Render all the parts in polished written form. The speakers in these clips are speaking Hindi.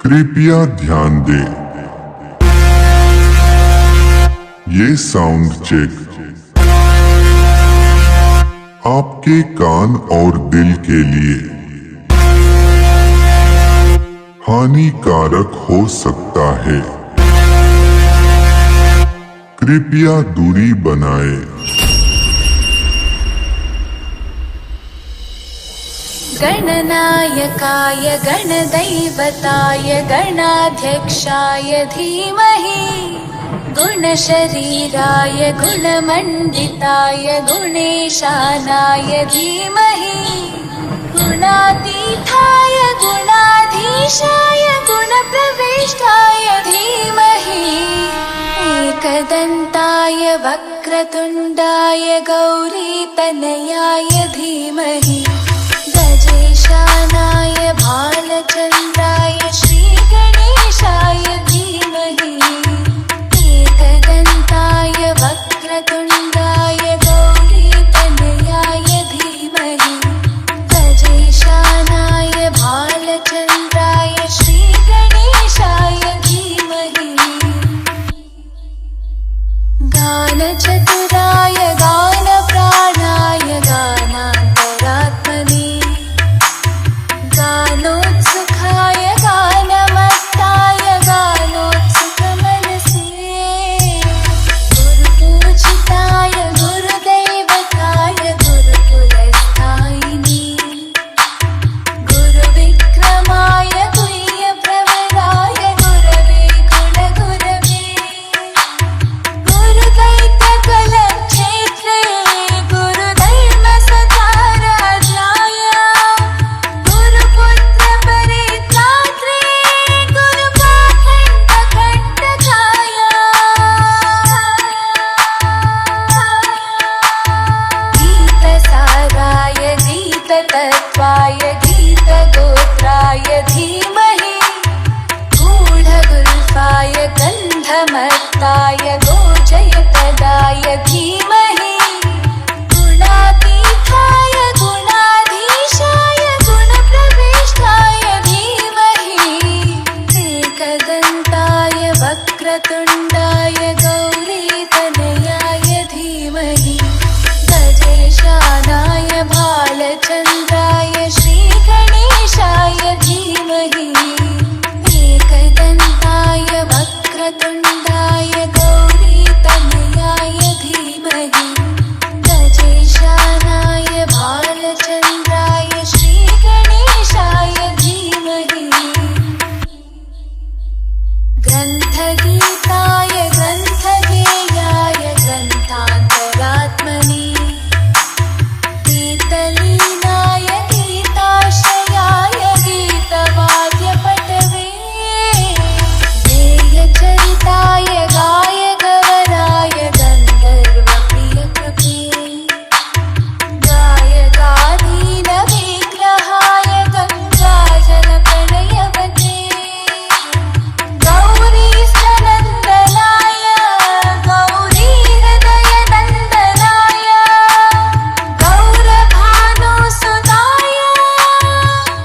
कृपया ध्यान दें, ये साउंड चेक आपके कान और दिल के लिए हानिकारक हो सकता है। कृपया दूरी बनाएं। गणनायकाय गणदैवताय गणाध्यक्षाय धीमहि गुणशरीराय गुणमण्डिताय गुणेशानाय धीमहि गुणातीताय गुणाधीशाय गुणप्रविष्टाय धीमहि एकदन्ताय वक्रतुण्डाय गौरीतनयाय धीमहि गजेशानाय भालचन्द्राय श्रीगणेशाय धीमहि एकदन्ताय वक्रतुण्डाय गौरीतनयाय धीमहि गजेशानाय भालचन्द्राय श्रीगणेशाय धीमहि गानचतुराय गानप्राणाय गानान्तरात्मने गानोत्सुकाय गानमत्ताय गानोत्सुकमनसे गुरुपूजिताय गुरुदैवताय गुरुकुलस्थायिने गुरुविक्रमाय गुह्यप्रवराय गुरवे कुलगुरवे गुरुदैत्यकुलक्षेत्रे गुरुधर्मसदाराध्याय गुरुपुत्रपरित्रात्रे गुरुपाखण्डकण्टकाय गीतसाराय गीततत्त्वाय गीतगोत्राय धीमहि गूढगुल्फाय गन्धमत्ताय गोजयपदाय धीमहि गुणातीताय गुणाधीशाय गुणप्रविष्टाय धीमहि एकदन्ताय वक्रतुण्डाय गौरीतनयाय धीमहि गजेशानाय भालचन्द्राय श्रीगणेशाय धीमहि एकदन्ताय वक्रतुण्डाय गौरीतनयाय धीमहि गजेशानाय भालचन्द्राय श्रीगणेशाय धीमहि ग्रन्थगीताय ग्रन्थगेयाय ग्रन्थान्तरात्मने गीतलीनाय गीताश्रयाय गीतवाद्यपटवे गेयचरिताय गायगवराय गन्धर्वप्रियकृते गायकाधीनविग्रहाय गङ्गाजलप्रणयवते गौरीस्तनन्दनाय गौरीहृदयनन्दनाय गौरभानुसुताय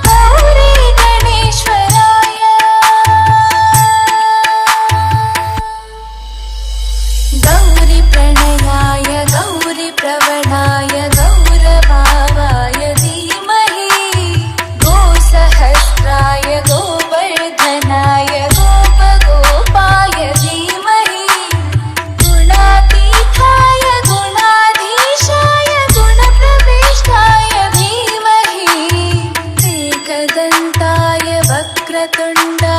गौरीगणेश्वराय गौरीप्रणयाय गौरीप्रवणाय गौरभावाय धीमहि गोसहस्राय गोवर्धनाय गोपगोपाय धीमहि गुणातीताय गुणाधीशाय गुणप्रविष्टाय धीमहि एकदन्ताय वक्रतुण्डाय